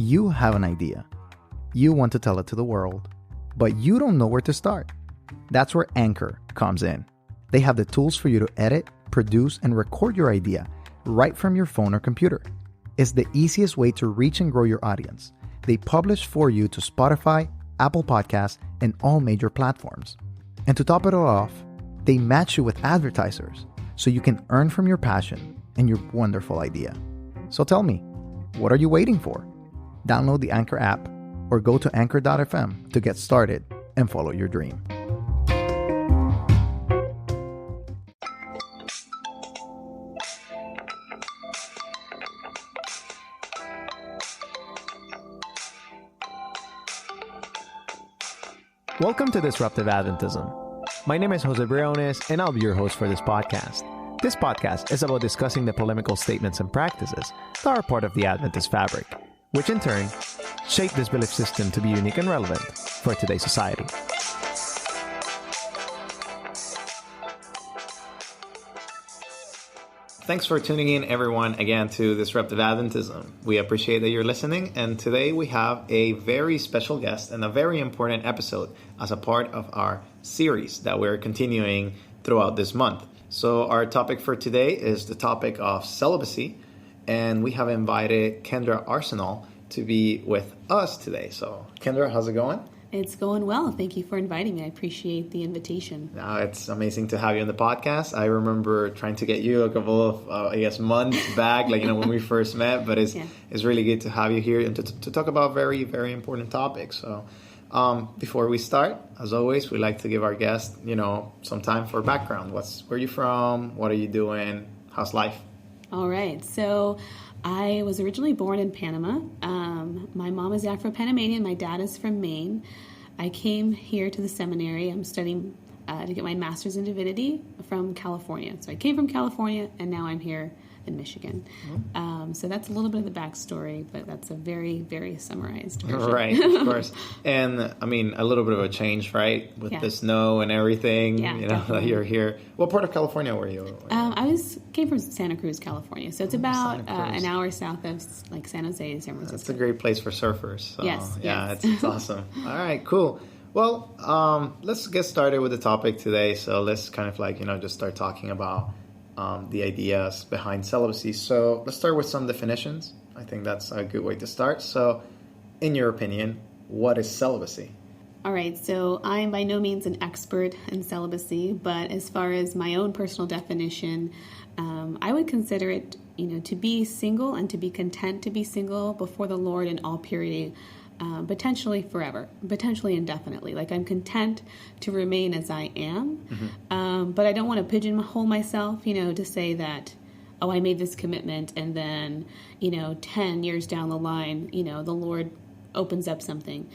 You have an idea. You want to tell it to the world, but you don't know where to start. That's where Anchor comes in. They have the tools for you to edit, produce, and record your idea right from your phone or computer. It's the easiest way to reach and grow your audience. They publish for you to Spotify, Apple Podcasts, and all major platforms. And to top it all off, they match you with advertisers so you can earn from your passion and your wonderful idea. So tell me, what are you waiting for? Download the Anchor app or go to anchor.fm to get started and follow your dream. Welcome to Disruptive Adventism. My name is Jose Briones, and I'll be your host for this podcast. This podcast is about discussing the polemical statements and practices that are part of the Adventist fabric, which in turn shape this belief system to be unique and relevant for today's society. Thanks for tuning in, everyone, again to Disruptive Adventism. We appreciate that you're listening, and today we have a very special guest and a very important episode as a part of our series that we're continuing throughout this month. So our topic for today is the topic of celibacy, and we have invited Kendra Arsenault to be with us today. So Kendra, how's it going? It's going well. Thank you for inviting me. I appreciate the invitation. It's amazing to have you on the podcast. I remember trying to get you a couple of, months back, when we first met. But it's really good to have you here and to talk about very, very important topics. So before we start, as always, we like to give our guests, some time for background. Where are you from? What are you doing? How's life? All right. So I was originally born in Panama. My mom is Afro-Panamanian. My dad is from Maine. I came here to the seminary. I'm studying to get my master's in divinity from California. So I came from California, and now I'm here in Michigan. So that's a little bit of the backstory, but that's a very, very summarized version. Right, of course. And, a little bit of a change, right? With the snow and everything, that you're here. What part of California were you? I came from Santa Cruz, California. So it's about an hour south of San Jose and San Francisco. It's a great place for surfers. So, yes. It's awesome. All right, cool. Well, let's get started with the topic today. So let's kind of just start talking about the ideas behind celibacy. So let's start with some definitions. I think that's a good way to start. So in your opinion, what is celibacy? All right, so I'm by no means an expert in celibacy, but as far as my own personal definition, I would consider it, to be single and to be content to be single before the Lord in all purity, potentially forever, potentially indefinitely. I'm content to remain as I am, but I don't want to pigeonhole myself, to say that, I made this commitment and then, 10 years down the line, the Lord opens up something.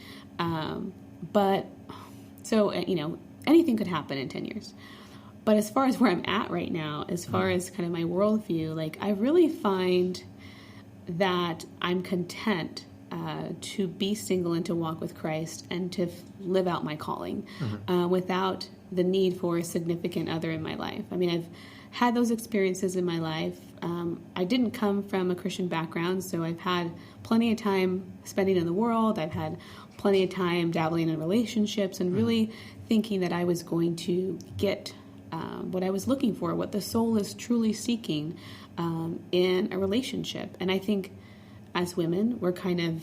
Anything could happen in 10 years. But as far as where I'm at right now, as far as kind of my worldview, I really find that I'm content to be single and to walk with Christ and to live out my calling without the need for a significant other in my life. I've had those experiences in my life. I didn't come from a Christian background, so I've had plenty of time spending in the world. I've had plenty of time dabbling in relationships and really thinking that I was going to get what I was looking for, what the soul is truly seeking in a relationship. And I think as women, we're kind of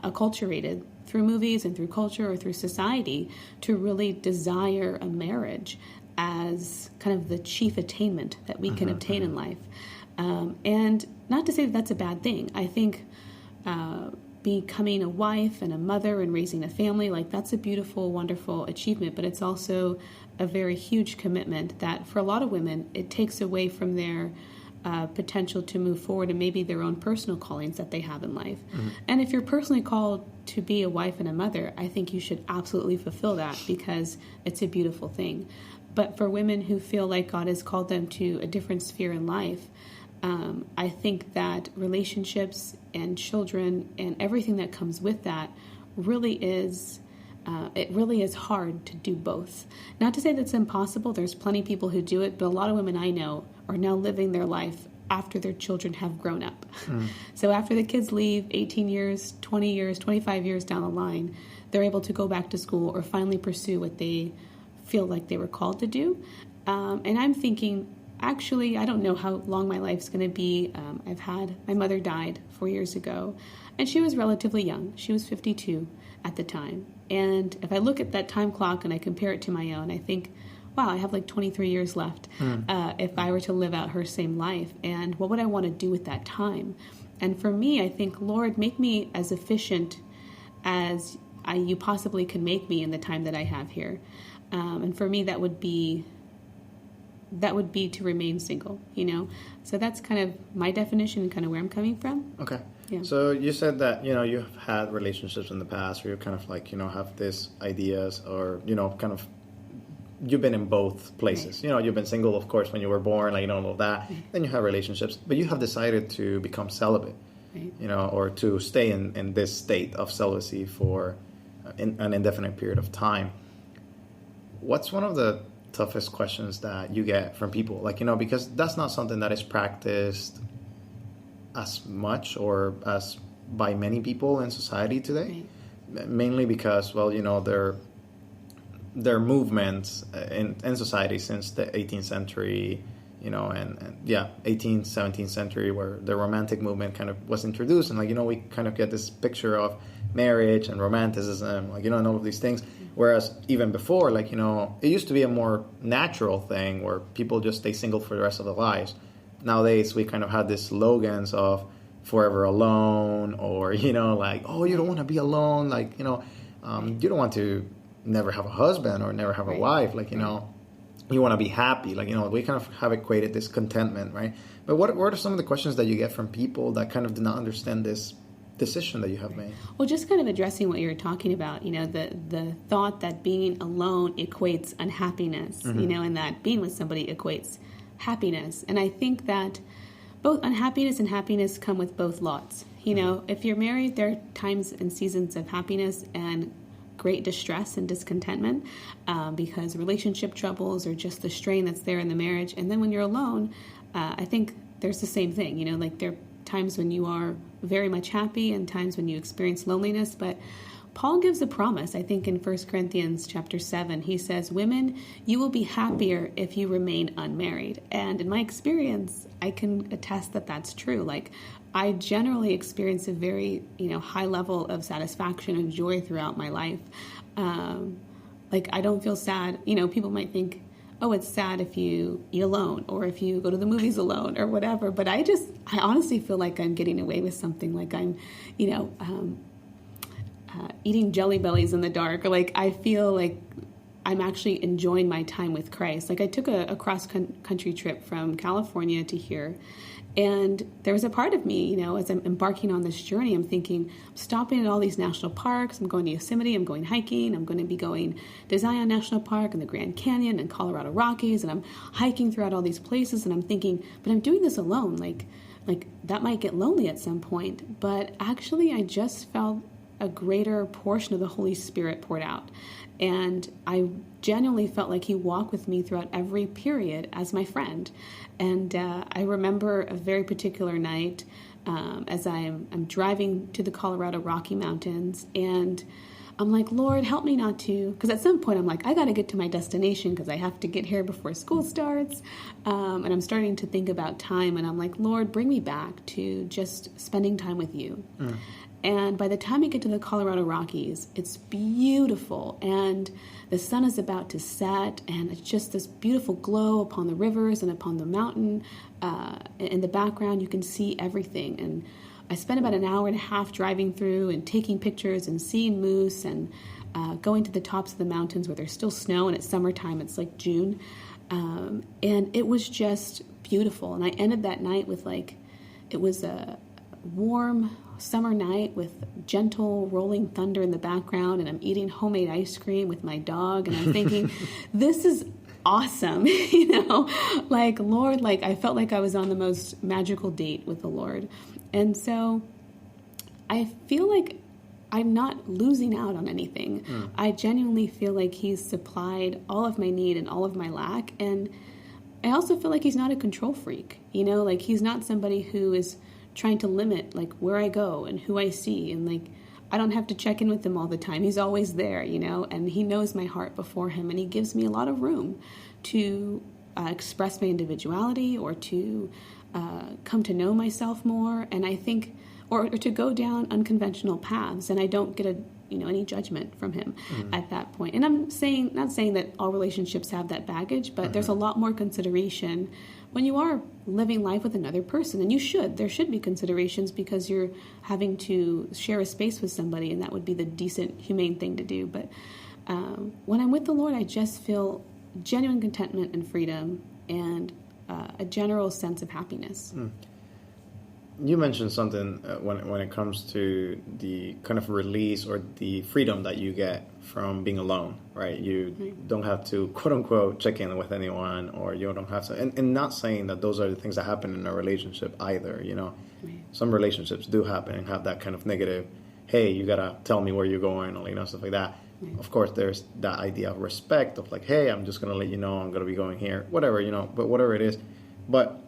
acculturated through movies and through culture or through society to really desire a marriage as kind of the chief attainment that we can obtain in life. And not to say that that's a bad thing. I think becoming a wife and a mother and raising a family, that's a beautiful, wonderful achievement, but it's also a very huge commitment that for a lot of women, it takes away from their potential to move forward and maybe their own personal callings that they have in life. And if you're personally called to be a wife and a mother, I think you should absolutely fulfill that because it's a beautiful thing. But for women who feel like God has called them to a different sphere in life, I think that relationships and children and everything that comes with that really is it really is hard to do both. Not to say that's impossible. There's plenty of people who do it, but a lot of women I know are now living their life after their children have grown up. So after the kids leave 18 years, 20 years, 25 years down the line, they're able to go back to school or finally pursue what they feel like they were called to do. And I'm thinking, actually, I don't know how long my life's going to be. My mother died 4 years ago, and she was relatively young. She was 52 at the time. And if I look at that time clock and I compare it to my own, I think, wow, I have like 23 years left if I were to live out her same life. And what would I want to do with that time? And for me, I think, Lord, make me as efficient as you possibly can make me in the time that I have here. And for me, that would be to remain single, So that's kind of my definition and kind of where I'm coming from. Okay. Yeah. So you said that, you've had relationships in the past where you kind of like, have these ideas or, kind of, you've been in both places. Right. You've been single, of course, when you were born, like, all of that. Right. Then you have relationships, but you have decided to become celibate, right. Or to stay in this state of celibacy for an indefinite period of time. What's one of the toughest questions that you get from people? Like, because that's not something that is practiced as much or as by many people in society today. Right. Mainly because, well, there are movements in society since the 18th century, and 18th, 17th century where the romantic movement kind of was introduced. And, like, we kind of get this picture of marriage and romanticism, like, and all of these things. Whereas even before, like, it used to be a more natural thing where people just stay single for the rest of their lives. Nowadays, we kind of have these slogans of forever alone or, like, oh, you don't want to be alone. Like, you don't want to never have a husband or never have a wife. Like, you want to be happy. Like, we kind of have equated this contentment, right? But what are some of the questions that you get from people that kind of do not understand this decision that you have made? Well, just kind of addressing what you're talking about, the thought that being alone equates unhappiness, and that being with somebody equates happiness. And I think that both unhappiness and happiness come with both lots. If you're married, there are times and seasons of happiness and great distress and discontentment because relationship troubles or just the strain that's there in the marriage. And then when you're alone, I think there's the same thing. Like there are times when you are very much happy and times when you experience loneliness. But Paul gives a promise, I think in 1 Corinthians chapter 7, he says, women, you will be happier if you remain unmarried. And in my experience, I can attest that that's true. Like I generally experience a very, high level of satisfaction and joy throughout my life. Like I don't feel sad. People might think, oh, it's sad if you eat alone or if you go to the movies alone or whatever. But I honestly feel like I'm getting away with something. Like I'm, eating Jelly Bellies in the dark. Or like I feel like I'm actually enjoying my time with Christ. Like I took a cross-country trip from California to here. And there was a part of me, as I'm embarking on this journey, I'm thinking, I'm stopping at all these national parks. I'm going to Yosemite. I'm going hiking. I'm going to be going to Zion National Park and the Grand Canyon and Colorado Rockies. And I'm hiking throughout all these places. And I'm thinking, but I'm doing this alone. Like that might get lonely at some point. But actually, I just felt a greater portion of the Holy Spirit poured out. And I genuinely felt like he walked with me throughout every period as my friend. And I remember a very particular night as I'm driving to the Colorado Rocky Mountains, and I'm like, Lord, help me not to, because at some point I'm like, I got to get to my destination because I have to get here before school starts. And I'm starting to think about time, and I'm like, Lord, bring me back to just spending time with you. And by the time we get to the Colorado Rockies, it's beautiful, and the sun is about to set, and it's just this beautiful glow upon the rivers and upon the mountain. In the background, you can see everything. And I spent about an hour and a half driving through and taking pictures and seeing moose and going to the tops of the mountains where there's still snow, and it's summertime. It's like June. And it was just beautiful. And I ended that night with it was a warm summer night with gentle rolling thunder in the background, and I'm eating homemade ice cream with my dog, and I'm thinking, this is awesome, Lord, I felt like I was on the most magical date with the Lord. And so I feel like I'm not losing out on anything. I genuinely feel like he's supplied all of my need and all of my lack, and I also feel like he's not a control freak, you know, like he's not somebody who is trying to limit like where I go and who I see, and like I don't have to check in with him all the time. He's always there, you know, and he knows my heart before him, and he gives me a lot of room to express my individuality, or to come to know myself more, and I think, or to go down unconventional paths, and I don't get any judgment from him at that point. And I'm not saying that all relationships have that baggage, but there's a lot more consideration when you are living life with another person, and there should be considerations, because you're having to share a space with somebody, and that would be the decent, humane thing to do. But when I'm with the Lord, I just feel genuine contentment and freedom, and a general sense of happiness. You mentioned something when it comes to the kind of release or the freedom that you get from being alone, right? You don't have to, quote unquote, check in with anyone, or you don't have to, and not saying that those are the things that happen in a relationship either, you know. Some relationships do happen and have that kind of negative, hey, you gotta tell me where you're going, or, you know, stuff like that. Of course, there's that idea of respect of like, hey, I'm just gonna let you know I'm gonna be going here, whatever, you know, but whatever it is. But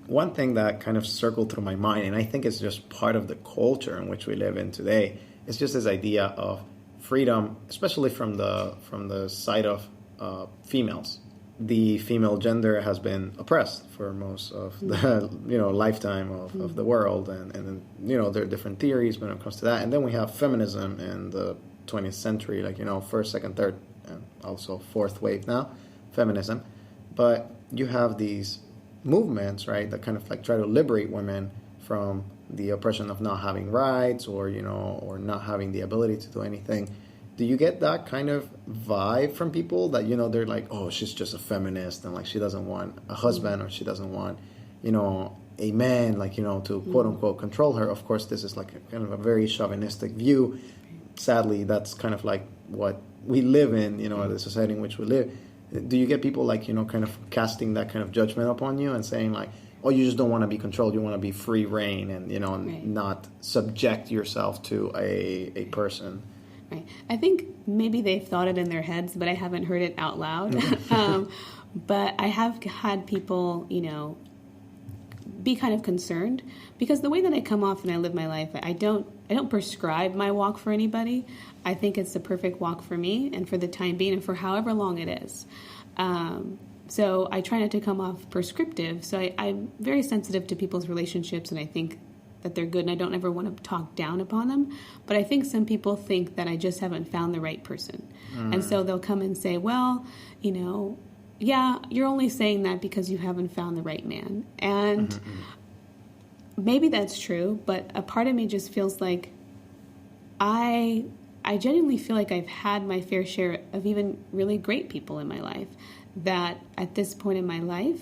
one thing that kind of circled through my mind, and I think it's just part of the culture in which we live in today, is just this idea of freedom, especially from the side of females. The female gender has been oppressed for most of the lifetime of the world, and you know, there are different theories when it comes to that. And then we have feminism in the 20th century, like, you know, first, second, third, and also fourth wave now, feminism. But you have these movements, right, that kind of like try to liberate women from the oppression of not having rights, or, you know, or not having the ability to do anything. Do you get that kind of vibe from people that, you know, they're like, oh, she's just a feminist, and like she doesn't want a husband, or she doesn't want, you know, a man, like, you know, to quote unquote control her? Of course, this is like a kind of a very chauvinistic view. Sadly, that's kind of like what we live in, you know, the society in which we live. Do you get people like, you know, kind of casting that kind of judgment upon you and saying like, oh, you just don't want to be controlled, you want to be free reign, and, you know, not subject yourself to a person? Right. I think maybe they've thought it in their heads, but I haven't heard it out loud. But I have had people, you know, be kind of concerned, because the way that I come off and I live my life, I don't prescribe my walk for anybody. I think it's the perfect walk for me, and for the time being, and for however long it is. So I try not to come off prescriptive. So I'm very sensitive to people's relationships, and I think that they're good, and I don't ever want to talk down upon them. But I think some people think that I just haven't found the right person. And so they'll come and say, well, you know, yeah, you're only saying that because you haven't found the right man. And maybe that's true, but a part of me just feels like I genuinely feel like I've had my fair share of even really great people in my life, that at this point in my life,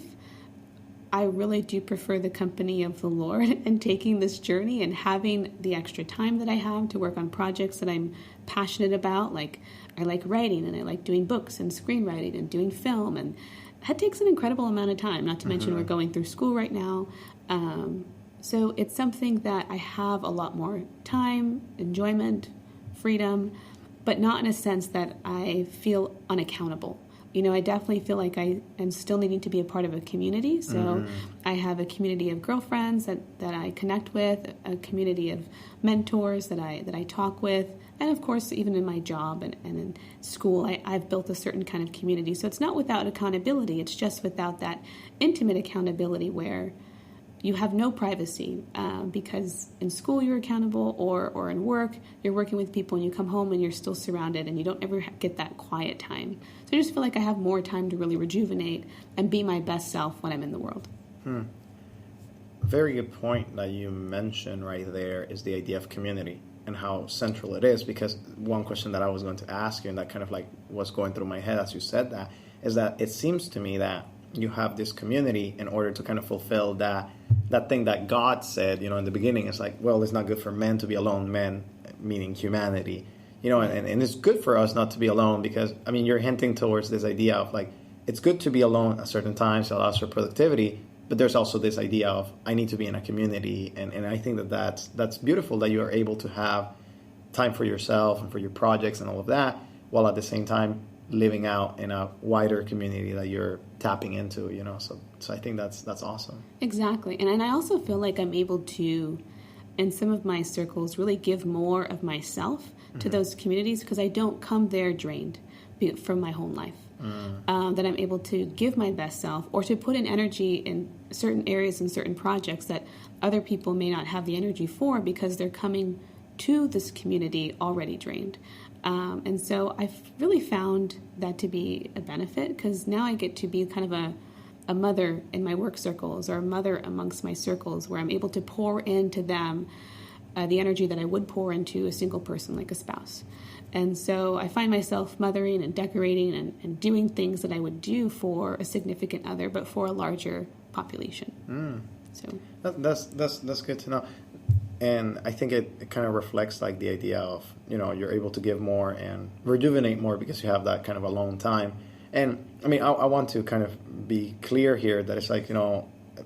I really do prefer the company of the Lord, and taking this journey and having the extra time that I have to work on projects that I'm passionate about. Like, I like writing, and I like doing books and screenwriting and doing film, and that takes an incredible amount of time, not to mention we're going through school right now. So it's something that I have a lot more time, enjoyment, freedom, but not in a sense that I feel unaccountable. You know, I definitely feel like I am still needing to be a part of a community. So I have a community of girlfriends that I connect with, a community of mentors that I talk with, and of course, even in my job and in school, I've built a certain kind of community. So it's not without accountability. It's just without that intimate accountability where you have no privacy, because in school you're accountable, or in work you're working with people, and you come home and you're still surrounded, and you don't ever get that quiet time. So I just feel like I have more time to really rejuvenate and be my best self when I'm in the world. Very good point that you mentioned right there is the idea of community and how central it is, because one question that I was going to ask you, and that kind of like was going through my head as you said that, is that it seems to me that you have this community in order to kind of fulfill that thing that God said, you know, in the beginning. It's like, well, it's not good for men to be alone, men meaning humanity, you know, and it's good for us not to be alone, because, I mean, you're hinting towards this idea of like, it's good to be alone at certain times, it allows for productivity, but there's also this idea of I need to be in a community, and I think that's beautiful that you are able to have time for yourself and for your projects and all of that, while at the same time living out in a wider community that you're tapping into, so I think that's awesome. Exactly. And I also feel like I'm able to, in some of my circles, really give more of myself to those communities, because I don't come there drained from my home life. That I'm able to give my best self, or to put in energy in certain areas and certain projects that other people may not have the energy for, because they're coming to this community already drained. And so I've really found that to be a benefit, because now I get to be kind of a mother in my work circles, or a mother amongst my circles, where I'm able to pour into them the energy that I would pour into a single person like a spouse. And so I find myself mothering and decorating and doing things that I would do for a significant other, but for a larger population. So that's good to know. And I think it kind of reflects like the idea of, you're able to give more and rejuvenate more because you have that kind of alone time. And I mean, I want to kind of be clear here that it's like,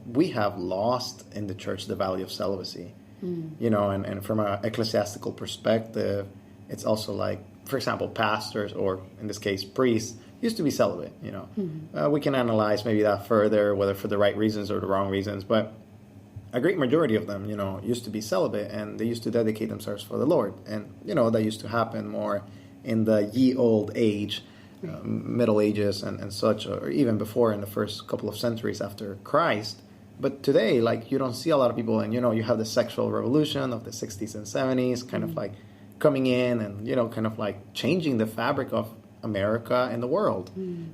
we have lost in the church the value of celibacy, and from an ecclesiastical perspective, it's also like, for example, pastors, or in this case, priests, used to be celibate, We can analyze maybe that further, whether for the right reasons or the wrong reasons, but a great majority of them, used to be celibate, and they used to dedicate themselves for the Lord. And, that used to happen more in the ye old age, Middle Ages and such, or even before in the first couple of centuries after Christ. But today, like, you don't see a lot of people, and, you have the sexual revolution of the 60s and 70s kind of like coming in and, kind of like changing the fabric of America and the world,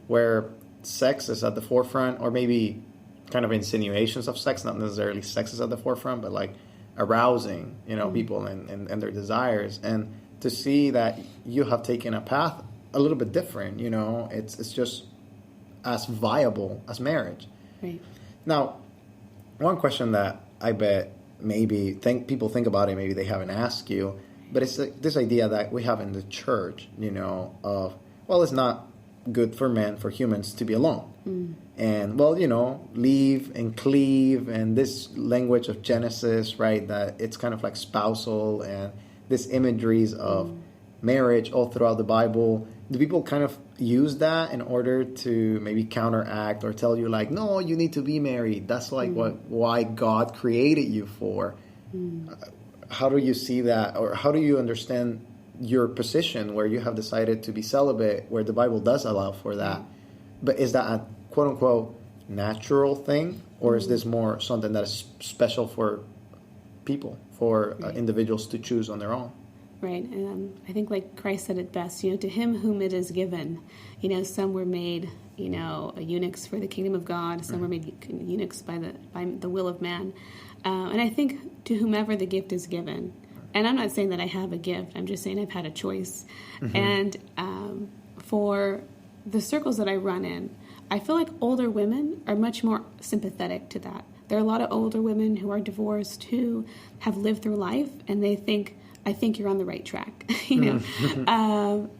where sex is at the forefront, or maybe kind of insinuations of sex, not necessarily sex is at the forefront, but like arousing, people and their desires. And to see that you have taken a path a little bit different, it's just as viable as marriage. Right. Now, one question that I bet maybe people think about it, maybe they haven't asked you, but it's this idea that we have in the church, of, well, it's not good for men, for humans to be alone. And, well, leave and cleave, and this language of Genesis, right, that it's kind of like spousal, and this imageries of marriage all throughout the Bible. Do people kind of use that in order to maybe counteract or tell you, like, no, you need to be married? That's like why God created you for. How do you see that, or how do you understand your position where you have decided to be celibate, where the Bible does allow for that? But is that a quote-unquote natural thing, or is this more something that is special for people, for individuals to choose on their own? Right. And I think, like Christ said it best, to him whom it is given, some were made, eunuchs for the kingdom of God. Some were made eunuchs by the will of man. And I think to whomever the gift is given, and I'm not saying that I have a gift, I'm just saying I've had a choice. And for the circles that I run in, I feel like older women are much more sympathetic to that. There are a lot of older women who are divorced, who have lived through life, and they think, I think you're on the right track, and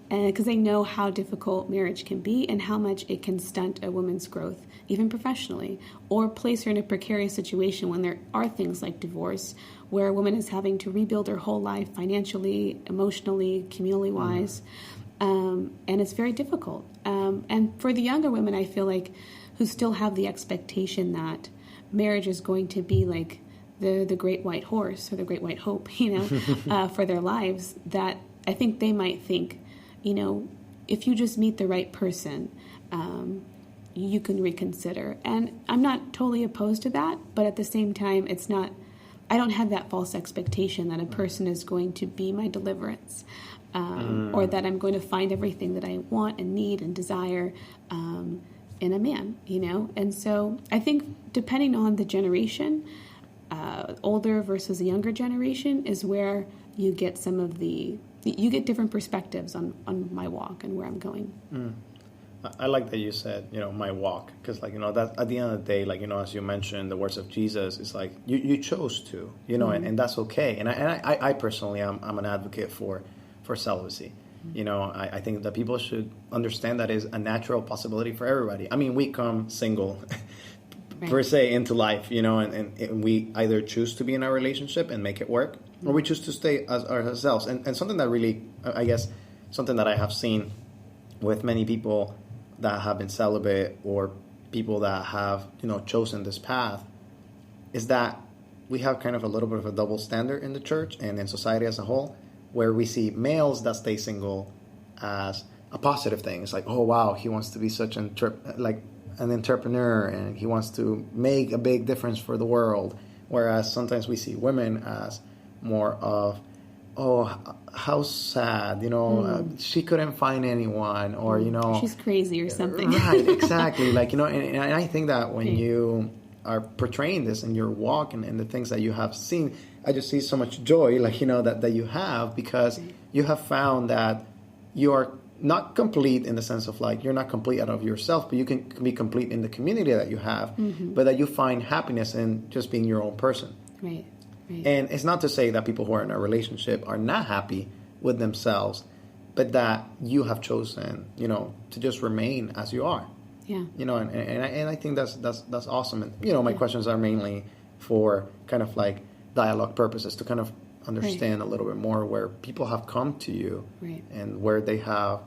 because they know how difficult marriage can be and how much it can stunt a woman's growth, even professionally, or place her in a precarious situation when there are things like divorce, where a woman is having to rebuild her whole life financially, emotionally, communally-wise, and it's very difficult. And for the younger women, I feel like, who still have the expectation that marriage is going to be like the great white horse or the great white hope, for their lives, that I think they might think, if you just meet the right person, you can reconsider. And I'm not totally opposed to that, but at the same time, I don't have that false expectation that a person is going to be my deliverance, or that I'm going to find everything that I want and need and desire in a man, And so I think depending on the generation, older versus a younger generation, is where you get you get different perspectives on my walk and where I'm going. I like that you said, my walk, because that at the end of the day, as you mentioned, the words of Jesus, is like you chose to, and that's okay. And I personally, I'm an advocate for celibacy. I think that people should understand that is a natural possibility for everybody. I mean, we come single per se into life, and we either choose to be in a relationship and make it work, or we choose to stay as ourselves. And something that really, I guess, something that I have seen with many people that have been celibate or people that have, chosen this path is that we have kind of a little bit of a double standard in the church and in society as a whole, where we see males that stay single as a positive thing. It's like, oh, wow, he wants to be such an entrepreneur and he wants to make a big difference for the world. Whereas sometimes we see women as more of, oh, how sad, she couldn't find anyone, or, she's crazy or something. Right, exactly. Like, and I think that when you are portraying this in your walk and the things that you have seen, I just see so much joy, like, that you have, because you have found that you are not complete in the sense of like, you're not complete out of yourself, but you can be complete in the community that you have, but that you find happiness in just being your own person. Right. And it's not to say that people who are in a relationship are not happy with themselves, but that you have chosen, to just remain as you are. Yeah. And I think that's awesome. And, my questions are mainly for kind of like dialogue purposes, to kind of understand a little bit more where people have come to you and where they have,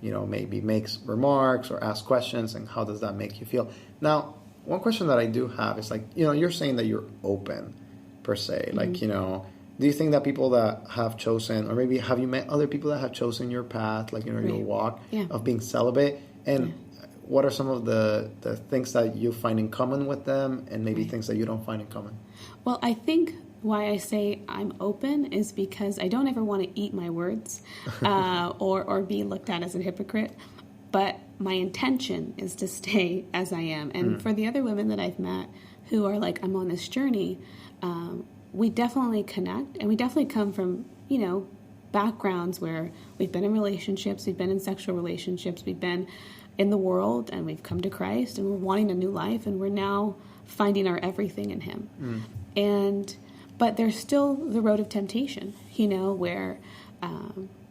maybe makes remarks or ask questions, and how does that make you feel? Now, one question that I do have is like, you're saying that you're open per se, like, do you think that people that have chosen, or maybe have you met other people that have chosen your path, like, your walk of being celibate, and what are some of the things that you find in common with them, and maybe things that you don't find in common? Well, I think why I say I'm open is because I don't ever want to eat my words or be looked at as a hypocrite. But my intention is to stay as I am. And for the other women that I've met who are like, I'm on this journey, we definitely connect. And we definitely come from, backgrounds where we've been in relationships, we've been in sexual relationships, we've been in the world, and we've come to Christ, and we're wanting a new life, and we're now finding our everything in Him. But there's still the road of temptation, where,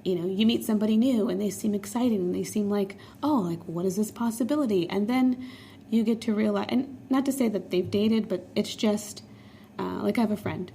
you meet somebody new and they seem exciting and they seem like, oh, like, what is this possibility? And then you get to realize, and not to say that they've dated, but it's just, like I have a friend,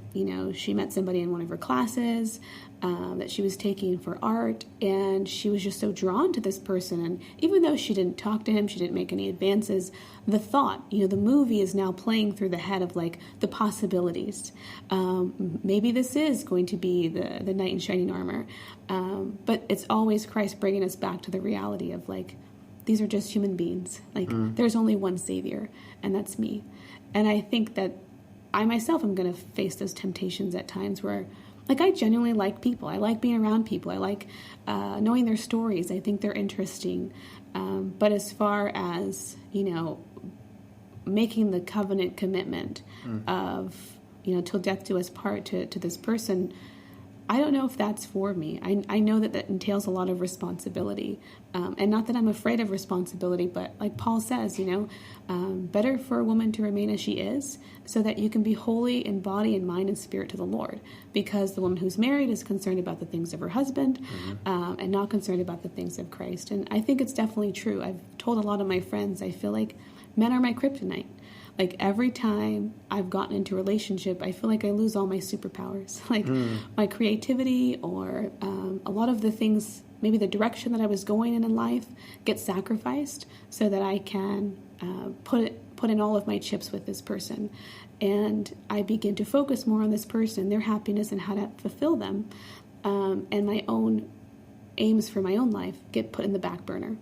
she met somebody in one of her classes that she was taking for art, and she was just so drawn to this person. And even though she didn't talk to him, she didn't make any advances, the thought, the movie is now playing through the head of like the possibilities. Maybe this is going to be the knight in shining armor. But it's always Christ bringing us back to the reality of like, these are just human beings. Like there's only one Savior, and that's me. And I think that I myself am going to face those temptations at times where, like, I genuinely like people. I like being around people. I like knowing their stories. I think they're interesting. But as far as, making the covenant commitment of, till death do us part to this person, I don't know if that's for me. I know that entails a lot of responsibility. And not that I'm afraid of responsibility, but like Paul says, better for a woman to remain as she is, so that you can be holy in body and mind and spirit to the Lord. Because the woman who's married is concerned about the things of her husband and not concerned about the things of Christ. And I think it's definitely true. I've told a lot of my friends, I feel like men are my kryptonite. Like every time I've gotten into a relationship, I feel like I lose all my superpowers, like my creativity, or a lot of the things, maybe the direction that I was going in life gets sacrificed so that I can put in all of my chips with this person. And I begin to focus more on this person, their happiness, and how to fulfill them. And my own aims for my own life get put in the back burner.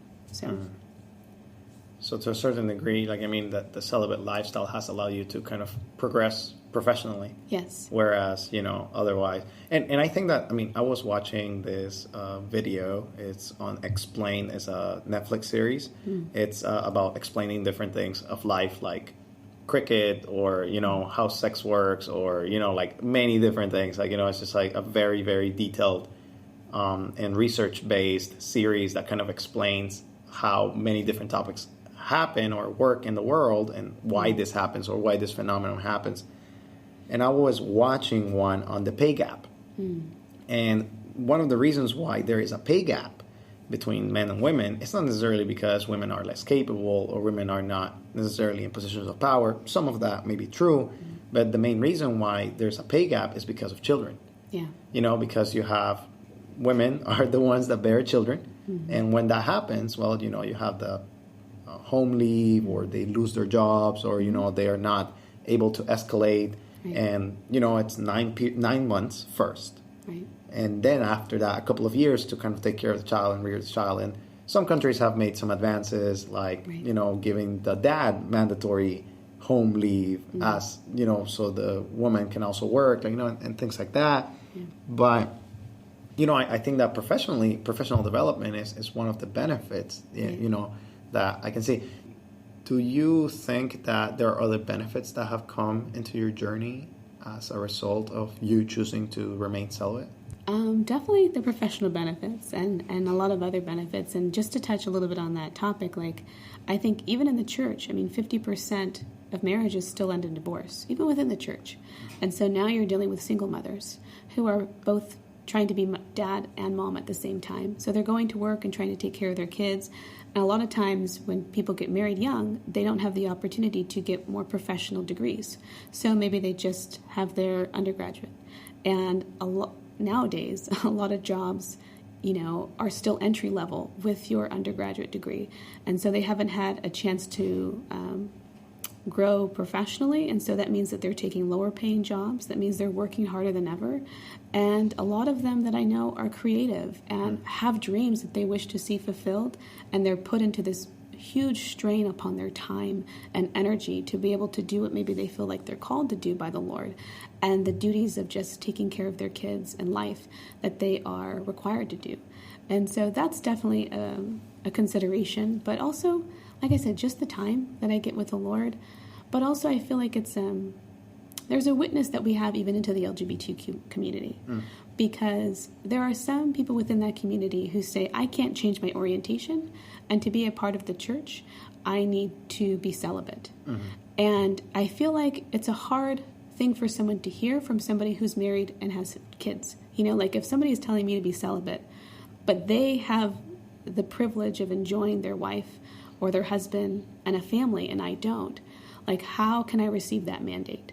So to a certain degree, that the celibate lifestyle has allowed you to kind of progress professionally. Yes. Whereas, otherwise. And I think that, I was watching this video. It's on Explain. It's a Netflix series. It's about explaining different things of life, like cricket, or, how sex works, or, like many different things. Like, it's just like a very, very detailed and research-based series that kind of explains how many different topics happen or work in the world, and why this happens, or why this phenomenon happens. And I was watching one on the pay gap. And one of the reasons why there is a pay gap between men and women, it's not necessarily because women are less capable or women are not necessarily in positions of power. Some of that may be true, but the main reason why there's a pay gap is because of children. Yeah. Because you have women are the ones that bear children. And when that happens, well, you have the home leave, or they lose their jobs, or, they are not able to escalate. Right. And, it's 9 months first. Right. And then after that, a couple of years to kind of take care of the child and rear the child. And some countries have made some advances, like, right. Giving the dad mandatory home leave, as, so the woman can also work, and things like that. Yeah. But, I think that professional development is one of the benefits, that I can see. Do you think that there are other benefits that have come into your journey as a result of you choosing to remain celibate? Definitely the professional benefits and a lot of other benefits. And just to touch a little bit on that topic, I think even in the church, 50% of marriages still end in divorce, even within the church. And so now you're dealing with single mothers who are both trying to be dad and mom at the same time. So they're going to work and trying to take care of their kids. And a lot of times when people get married young, they don't have the opportunity to get more professional degrees. So maybe they just have their undergraduate. And nowadays, a lot of jobs, are still entry level with your undergraduate degree. And so they haven't had a chance to grow professionally. And so that means that they're taking lower paying jobs. That means they're working harder than ever. And a lot of them that I know are creative and have dreams that they wish to see fulfilled. And they're put into this huge strain upon their time and energy to be able to do what maybe they feel like they're called to do by the Lord, and the duties of just taking care of their kids and life that they are required to do. And so that's definitely a consideration, but also, like I said, just the time that I get with the Lord. But also I feel like it's there's a witness that we have even into the LGBTQ community, because there are some people within that community who say, I can't change my orientation, and to be a part of the church, I need to be celibate. And I feel like it's a hard thing for someone to hear from somebody who's married and has kids. If somebody is telling me to be celibate, but they have the privilege of enjoying their wife or their husband and a family, and I don't, how can I receive that mandate?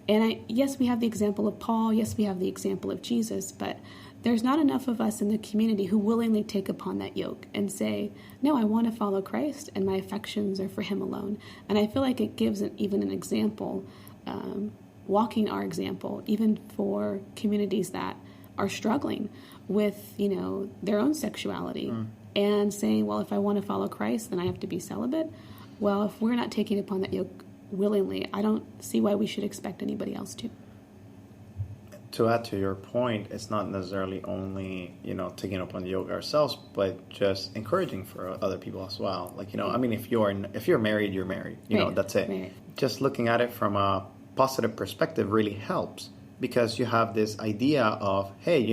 And yes, we have the example of Paul. Yes, we have the example of Jesus, but there's not enough of us in the community who willingly take upon that yoke and say, no, I want to follow Christ and my affections are for him alone. And I feel like it gives even an example, walking our example, even for communities that are struggling with, their own sexuality and saying, well, if I want to follow Christ, then I have to be celibate. Well, if we're not taking upon that yoke willingly, I don't see why we should expect anybody else to. To add to your point, it's not necessarily only, taking up on the yoke ourselves, but just encouraging for other people as well. If you're married, you're married. Right. That's it. Right. Just looking at it from a positive perspective really helps, because you have this idea of, hey,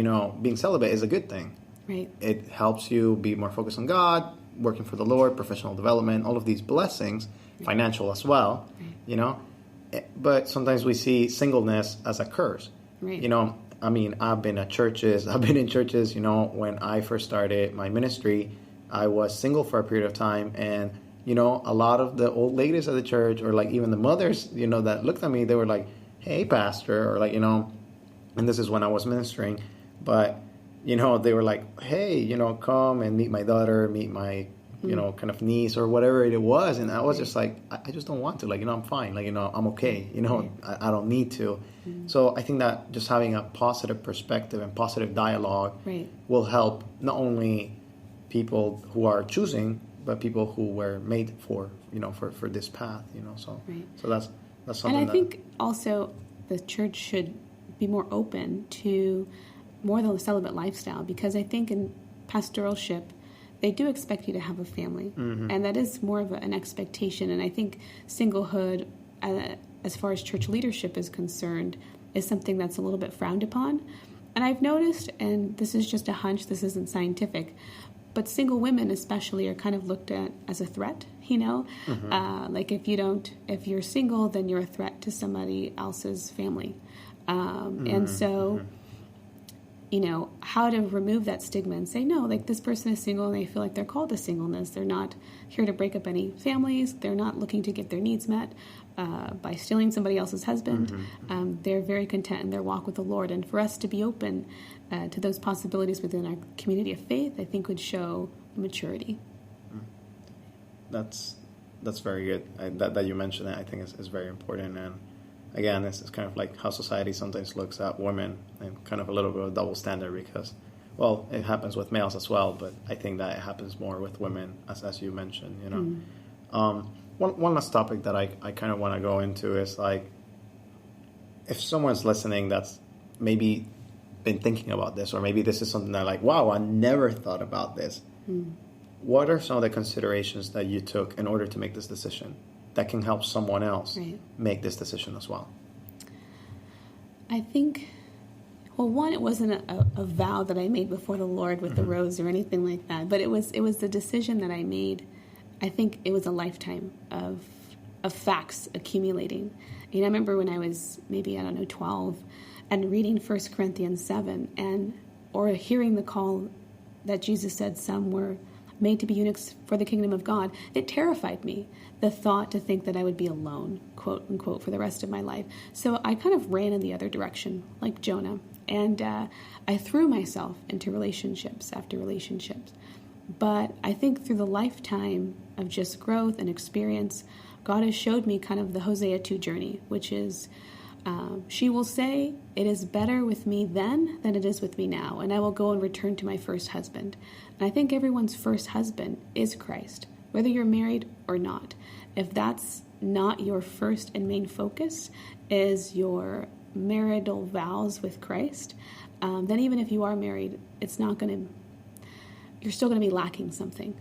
being celibate is a good thing. Right. It helps you be more focused on God, working for the Lord, professional development, all of these blessings, financial as well, But sometimes we see singleness as a curse. Right. I've been in churches, when I first started my ministry, I was single for a period of time, and, a lot of the old ladies at the church, or even the mothers, that looked at me, they were like, hey, pastor, or and this is when I was ministering, but, they were like, hey, come and meet my daughter, meet my, kind of niece or whatever it was. And I was just like, I just don't want to, I'm fine. I'm okay. I don't need to. So I think that just having a positive perspective and positive dialogue will help not only people who are choosing, but people who were made for this path, so that's something. And I think also the church should be more open to more than the celibate lifestyle, because I think in pastoralship, they do expect you to have a family, and that is more of an expectation. And I think singlehood, as far as church leadership is concerned, is something that's a little bit frowned upon. And I've noticed, and this is just a hunch, this isn't scientific, but single women especially are kind of looked at as a threat, if you're single, then you're a threat to somebody else's family. And so, how to remove that stigma and say, no, this person is single and they feel like they're called to singleness. They're not here to break up any families. They're not looking to get their needs met, by stealing somebody else's husband. They're very content in their walk with the Lord. And for us to be open to those possibilities within our community of faith, I think would show maturity. That's very good. That you mentioned it, I think is very important. And again, it's kind of like how society sometimes looks at women and kind of a little bit of a double standard because, well, it happens with males as well, but I think that it happens more with women, as you mentioned, you know. One last topic that I kind of want to go into is like, if someone's listening that's maybe been thinking about this, or maybe this is something that like, wow, I never thought about this. What are some of the considerations that you took in order to make this decision that can help someone else make this decision as well? I think, well, one, it wasn't a vow that I made before the Lord with the rose or anything like that, but it was the decision that I made. I think it was a lifetime of facts accumulating. I remember when I was maybe, 12, and reading 1 Corinthians 7, or hearing the call that Jesus said some were made to be eunuchs for the kingdom of God. It terrified me, the thought to think that I would be alone, quote unquote, for the rest of my life. So I kind of ran in the other direction, like Jonah, and I threw myself into relationships after relationships. But I think through the lifetime of just growth and experience, God has showed me kind of the Hosea 2 journey, which is, she will say, it is better with me then than it is with me now, and I will go and return to my first husband. And I think everyone's first husband is Christ, whether you're married or not. If that's not your first and main focus, is your marital vows with Christ, then even if you are married, you're still going to be lacking something.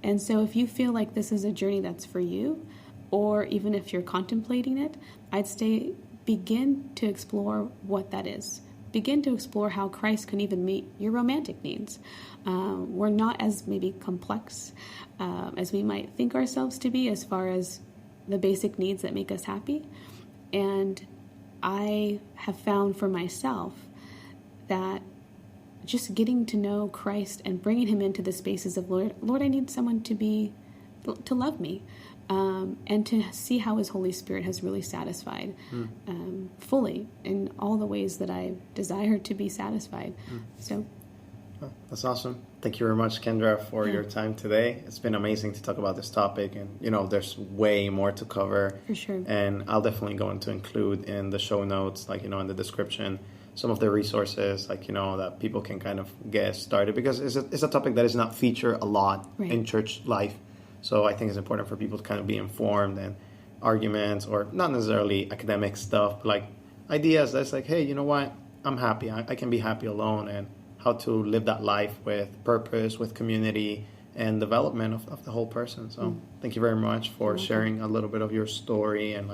And so if you feel like this is a journey that's for you, or even if you're contemplating it, I'd say begin to explore what that is. Begin to explore how Christ can even meet your romantic needs. We're not as maybe complex as we might think ourselves to be as far as the basic needs that make us happy. And I have found for myself that just getting to know Christ and bringing him into the spaces of Lord, I need someone to love me, and to see how his Holy Spirit has really satisfied fully in all the ways that I desire to be satisfied. So, that's awesome. Thank you very much, Kendra, for your time today. It's been amazing to talk about this topic, and there's way more to cover. For sure. And I'll definitely going to include in the show notes, in the description, some of the resources, that people can kind of get started, because it's a topic that is not featured a lot in church life. So I think it's important for people to kind of be informed, and arguments, or not necessarily academic stuff, but like ideas that's like, hey, you know what? I'm happy. I can be happy alone, and how to live that life with purpose, with community, and development of the whole person. So thank you very much for sharing a little bit of your story and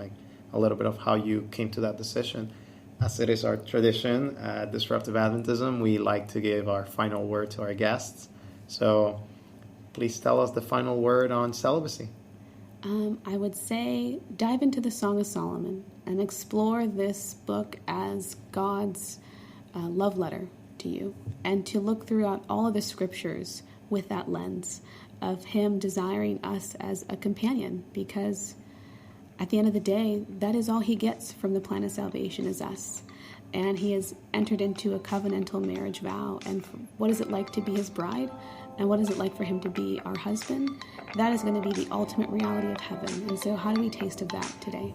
a little bit of how you came to that decision. As it is our tradition at Disruptive Adventism, we like to give our final word to our guests. So please tell us the final word on celibacy. I would say dive into the Song of Solomon and explore this book as God's love letter to you, and to look throughout all of the scriptures with that lens of him desiring us as a companion, because at the end of the day, that is all he gets from the plan of salvation is us. And he has entered into a covenantal marriage vow. And what is it like to be his bride? And what is it like for him to be our husband? That is going to be the ultimate reality of heaven. And so how do we taste of that today?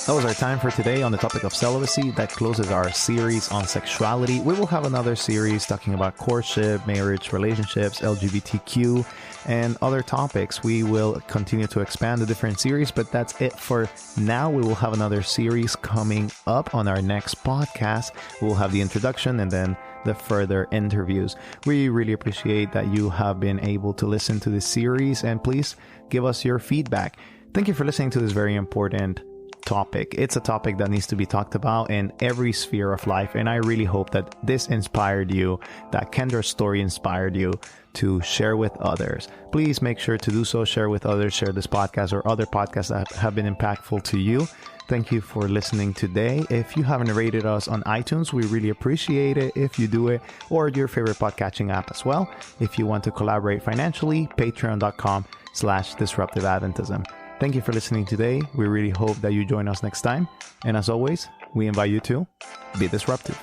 That was our time for today on the topic of celibacy. That closes our series on sexuality. We will have another series talking about courtship, marriage, relationships, LGBTQ, and other topics. We will continue to expand the different series, but that's it for now. We will have another series coming up on our next podcast. We'll have the introduction and then the further interviews. We really appreciate that you have been able to listen to this series, and please give us your feedback. Thank you for listening to this very important topic. It's a topic that needs to be talked about in every sphere of life, and I really hope that this inspired you, that Kendra's story inspired you to share with others. Please make sure to do so. Share with others, share this podcast or other podcasts that have been impactful to you. Thank you for listening today. If you haven't rated us on iTunes, we really appreciate it if you do it, or your favorite podcatching app as well. If you want to collaborate financially, patreon.com disruptive Adventism. Thank you for listening today. We really hope that you join us next time. And as always, we invite you to be disruptive.